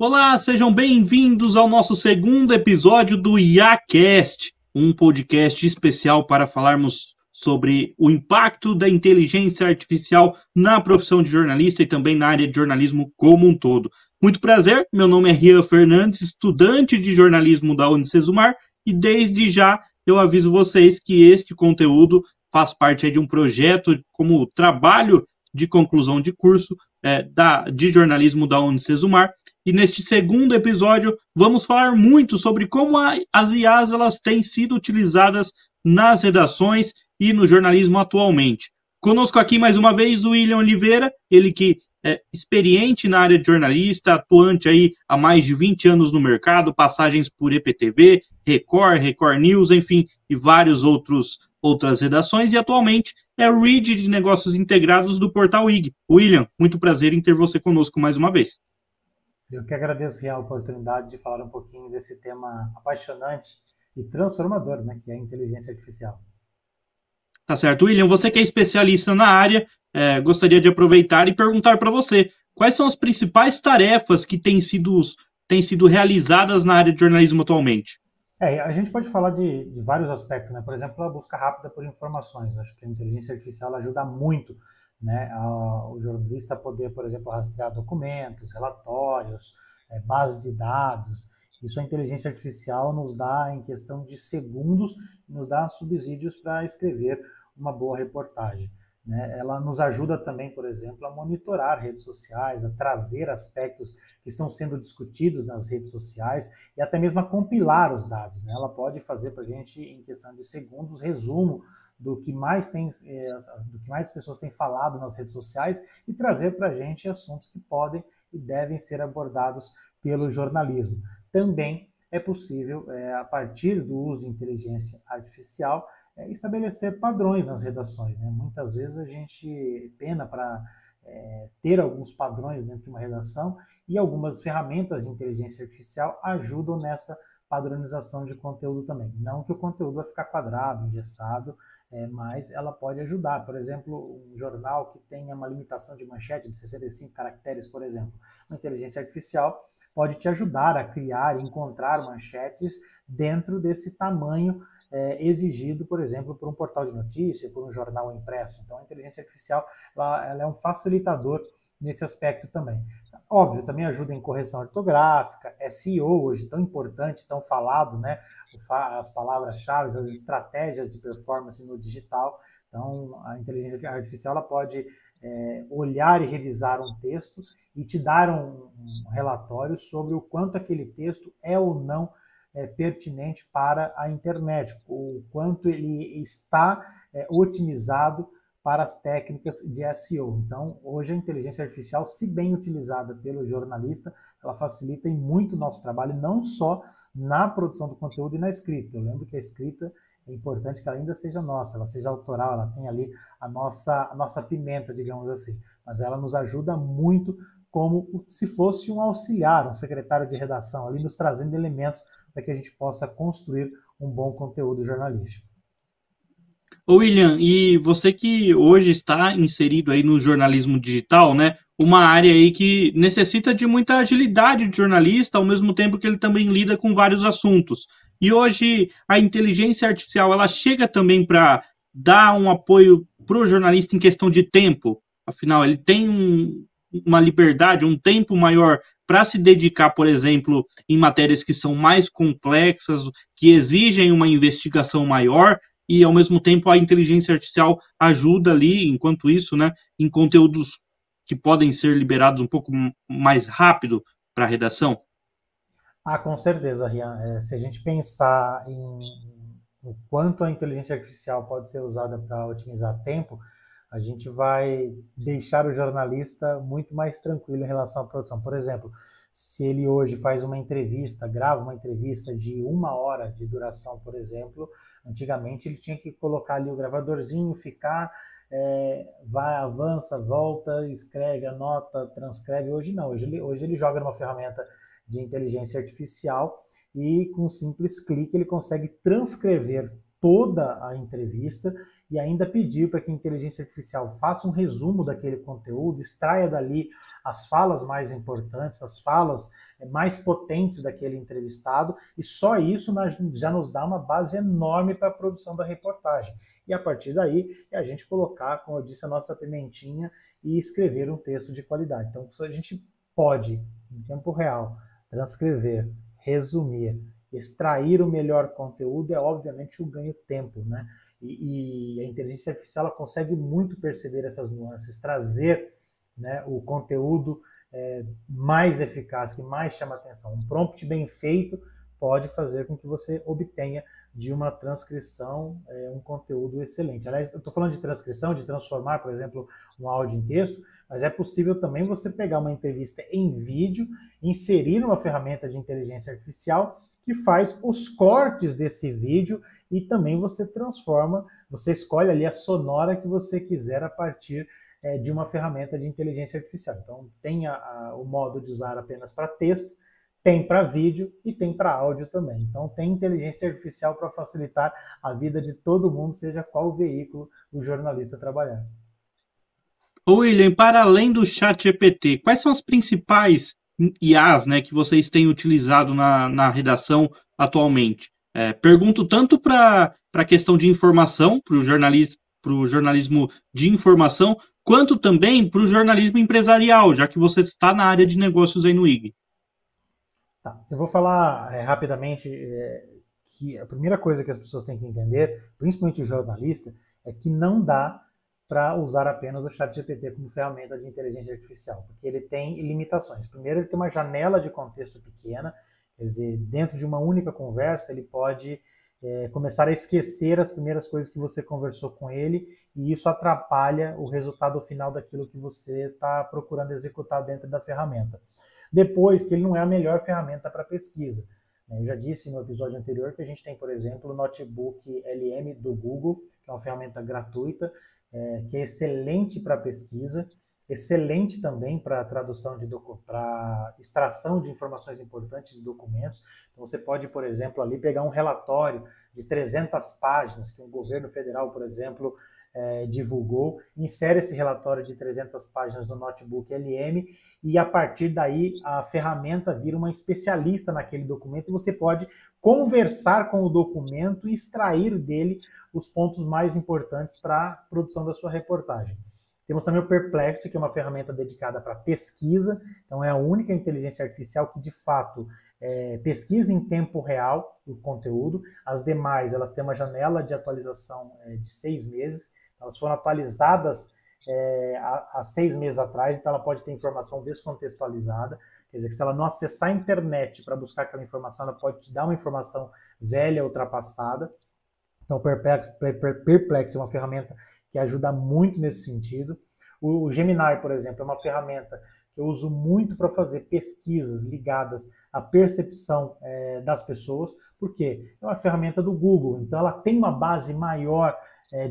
Olá, sejam bem-vindos ao nosso segundo episódio do IACast, um podcast especial para falarmos sobre o impacto da inteligência artificial na profissão de jornalista e também na área de jornalismo como um todo. Muito prazer, meu nome é Rian Fernandes, estudante de jornalismo da Unicesumar, e desde já eu aviso vocês que este conteúdo faz parte de um projeto como trabalho de conclusão de curso de jornalismo da Unicesumar. E neste segundo episódio vamos falar muito sobre como as IAs elas têm sido utilizadas nas redações e no jornalismo atualmente. Conosco aqui mais uma vez o William Oliveira, ele que é experiente na área de jornalista, atuante aí há mais de 20 anos no mercado, passagens por EPTV, Record, Record News, enfim, e vários outras redações, e atualmente é o Read de Negócios Integrados do Portal IG. William, muito prazer em ter você conosco mais uma vez. Eu que agradeço, Rian, a oportunidade de falar um pouquinho desse tema apaixonante e transformador, né, que é a inteligência artificial. Tá certo. William, você que é especialista na área, gostaria de aproveitar e perguntar para você quais são as principais tarefas que têm sido realizadas na área de jornalismo atualmente. A gente pode falar de vários aspectos, né? Por exemplo, a busca rápida por informações. Acho que a inteligência artificial ajuda muito, né, o jornalista a poder, por exemplo, rastrear documentos, relatórios, bases de dados. Isso a inteligência artificial nos dá em questão de segundos, nos dá subsídios para escrever uma boa reportagem. Né? Ela nos ajuda também, por exemplo, a monitorar redes sociais, a trazer aspectos que estão sendo discutidos nas redes sociais e até mesmo a compilar os dados. Né? Ela pode fazer para a gente, em questão de segundos, resumo do que mais do que mais pessoas têm falado nas redes sociais e trazer para a gente assuntos que podem e devem ser abordados pelo jornalismo. Também é possível, a partir do uso de inteligência artificial, estabelecer padrões nas redações. Né? Muitas vezes a gente pena para ter alguns padrões dentro de uma redação e algumas ferramentas de inteligência artificial ajudam nessa padronização de conteúdo também. Não que o conteúdo vai ficar quadrado, engessado, mas ela pode ajudar. Por exemplo, um jornal que tenha uma limitação de manchete de 65 caracteres, por exemplo, uma inteligência artificial pode te ajudar a criar e encontrar manchetes dentro desse tamanho exigido, por exemplo, por um portal de notícia, por um jornal impresso. Então, a inteligência artificial ela é um facilitador nesse aspecto também. Óbvio, também ajuda em correção ortográfica, SEO, hoje tão importante, tão falado, né? As palavras-chave, as estratégias de performance no digital. Então, a inteligência artificial ela pode olhar e revisar um texto e te dar um relatório sobre o quanto aquele texto é ou não pertinente para a internet, o quanto ele está otimizado para as técnicas de SEO. Então, hoje a inteligência artificial, se bem utilizada pelo jornalista, ela facilita em muito o nosso trabalho, não só na produção do conteúdo e na escrita. Eu lembro que a escrita é importante que ela ainda seja nossa, ela seja autoral, ela tem ali a nossa pimenta, digamos assim. Mas ela nos ajuda muito como se fosse um auxiliar, um secretário de redação, ali nos trazendo elementos para que a gente possa construir um bom conteúdo jornalístico. Ô William, e você que hoje está inserido aí no jornalismo digital, né? Uma área aí que necessita de muita agilidade de jornalista, ao mesmo tempo que ele também lida com vários assuntos. E hoje a inteligência artificial ela chega também para dar um apoio para o jornalista em questão de tempo. Afinal, ele tem uma liberdade, um tempo maior para se dedicar, por exemplo, em matérias que são mais complexas, que exigem uma investigação maior e ao mesmo tempo a inteligência artificial ajuda ali, enquanto isso, né, em conteúdos que podem ser liberados um pouco mais rápido para a redação. Ah, com certeza, Rian. Se a gente pensar em o quanto a inteligência artificial pode ser usada para otimizar tempo, a gente vai deixar o jornalista muito mais tranquilo em relação à produção. Por exemplo, se ele hoje faz uma entrevista, grava uma entrevista de 1 hora de duração, por exemplo, antigamente ele tinha que colocar ali o gravadorzinho, ficar, vai, avança, volta, escreve, anota, transcreve. Hoje não, hoje ele joga numa ferramenta de inteligência artificial e com um simples clique ele consegue transcrever toda a entrevista e ainda pedir para que a inteligência artificial faça um resumo daquele conteúdo, extraia dali as falas mais importantes, as falas mais potentes daquele entrevistado, e só isso já nos dá uma base enorme para a produção da reportagem. E a partir daí é a gente colocar, como eu disse, a nossa pimentinha e escrever um texto de qualidade. Então a gente pode, em tempo real, transcrever, resumir, extrair o melhor conteúdo, é obviamente o ganho-tempo, né? E a inteligência artificial ela consegue muito perceber essas nuances, trazer, né, o conteúdo mais eficaz, que mais chama atenção. Um prompt bem feito pode fazer com que você obtenha de uma transcrição um conteúdo excelente. Aliás, eu estou falando de transcrição, de transformar, por exemplo, um áudio em texto, mas é possível também você pegar uma entrevista em vídeo, inserir uma ferramenta de inteligência artificial que faz os cortes desse vídeo e também você transforma, você escolhe ali a sonora que você quiser a partir de uma ferramenta de inteligência artificial. Então tem o modo de usar apenas para texto, tem para vídeo e tem para áudio também. Então tem inteligência artificial para facilitar a vida de todo mundo, seja qual veículo o jornalista trabalhar. William, para além do ChatGPT, quais são as principais IAs, né, que vocês têm utilizado na redação atualmente? Pergunto tanto para a questão de informação, para o jornalismo de informação, quanto também para o jornalismo empresarial, já que você está na área de negócios aí no IG. Tá, eu vou falar rapidamente que a primeira coisa que as pessoas têm que entender, principalmente o jornalista, é que não dá para usar apenas o ChatGPT como ferramenta de inteligência artificial, porque ele tem limitações. Primeiro, ele tem uma janela de contexto pequena, quer dizer, dentro de uma única conversa, ele pode começar a esquecer as primeiras coisas que você conversou com ele, e isso atrapalha o resultado final daquilo que você está procurando executar dentro da ferramenta. Depois, que ele não é a melhor ferramenta para pesquisa. Eu já disse no episódio anterior que a gente tem, por exemplo, o Notebook LM do Google, que é uma ferramenta gratuita, que é excelente para pesquisa, excelente também para tradução para extração de informações importantes de documentos. Então você pode, por exemplo, ali pegar um relatório de 300 páginas que o governo federal, por exemplo, divulgou, insere esse relatório de 300 páginas no Notebook LM e a partir daí a ferramenta vira uma especialista naquele documento e você pode conversar com o documento e extrair dele os pontos mais importantes para a produção da sua reportagem. Temos também o Perplexity, que é uma ferramenta dedicada para pesquisa, então é a única inteligência artificial que de fato pesquisa em tempo real o conteúdo. As demais, elas têm uma janela de atualização de 6 meses, elas foram atualizadas há 6 meses atrás, então ela pode ter informação descontextualizada, quer dizer que se ela não acessar a internet para buscar aquela informação, ela pode te dar uma informação velha, ultrapassada. Então o Perplexity é uma ferramenta que ajuda muito nesse sentido. O Gemini, por exemplo, é uma ferramenta que eu uso muito para fazer pesquisas ligadas à percepção das pessoas, porque é uma ferramenta do Google, então ela tem uma base maior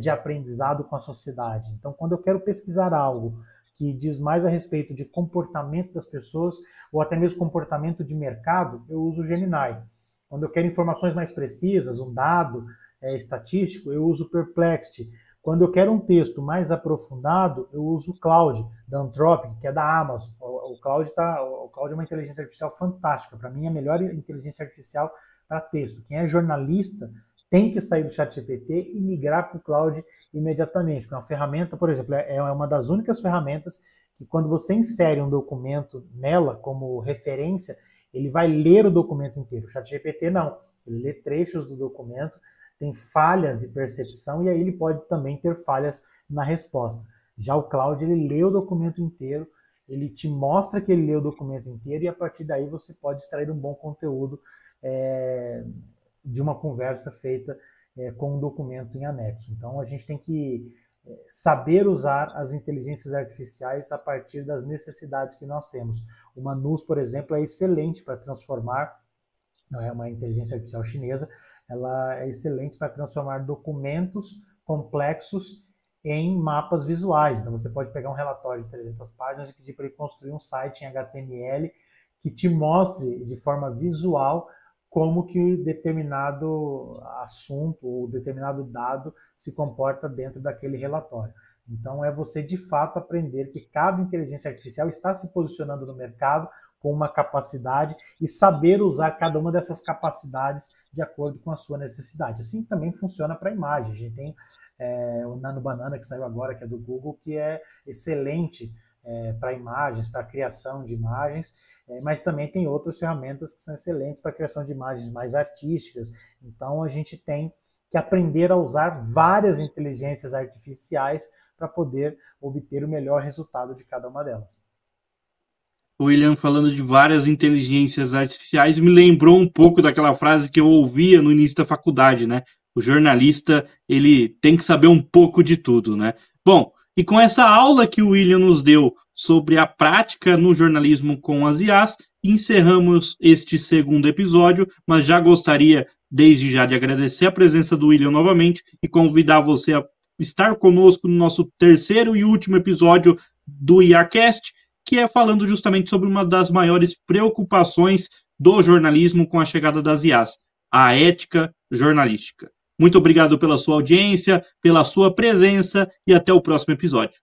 de aprendizado com a sociedade. Então, quando eu quero pesquisar algo que diz mais a respeito de comportamento das pessoas, ou até mesmo comportamento de mercado, eu uso o Gemini. Quando eu quero informações mais precisas, um dado estatístico, eu uso o Perplexity. Quando eu quero um texto mais aprofundado, eu uso o Claude, da Anthropic, que é da Amazon. O Claude é uma inteligência artificial fantástica. Para mim, é a melhor inteligência artificial para texto. Quem é jornalista tem que sair do ChatGPT e migrar para o Claude imediatamente. Porque é uma ferramenta, por exemplo, é uma das únicas ferramentas que quando você insere um documento nela como referência, ele vai ler o documento inteiro. O ChatGPT não. Ele lê trechos do documento, tem falhas de percepção e aí ele pode também ter falhas na resposta. Já o Claude, ele lê o documento inteiro, ele te mostra que ele lê o documento inteiro e a partir daí você pode extrair um bom conteúdo de uma conversa feita com um documento em anexo. Então a gente tem que saber usar as inteligências artificiais a partir das necessidades que nós temos. O Manus, por exemplo, é excelente para transformar, não é uma inteligência artificial chinesa, ela é excelente para transformar documentos complexos em mapas visuais. Então você pode pegar um relatório de 300 páginas e pedir para ele construir um site em HTML que te mostre de forma visual como que determinado assunto ou determinado dado se comporta dentro daquele relatório. Então, é você de fato aprender que cada inteligência artificial está se posicionando no mercado com uma capacidade e saber usar cada uma dessas capacidades de acordo com a sua necessidade. Assim também funciona para a imagem. A gente tem o Nano Banana, que saiu agora, que é do Google, que é excelente para imagens, para criação de imagens, mas também tem outras ferramentas que são excelentes para a criação de imagens mais artísticas. Então, a gente tem que aprender a usar várias inteligências artificiais para poder obter o melhor resultado de cada uma delas. O William falando de várias inteligências artificiais me lembrou um pouco daquela frase que eu ouvia no início da faculdade, né? O jornalista, ele tem que saber um pouco de tudo, né? Bom, e com essa aula que o William nos deu sobre a prática no jornalismo com as IAs, encerramos este segundo episódio, mas já gostaria, desde já, de agradecer a presença do William novamente e convidar você a estar conosco no nosso terceiro e último episódio do IACast, que é falando justamente sobre uma das maiores preocupações do jornalismo com a chegada das IAs, a ética jornalística. Muito obrigado pela sua audiência, pela sua presença e até o próximo episódio.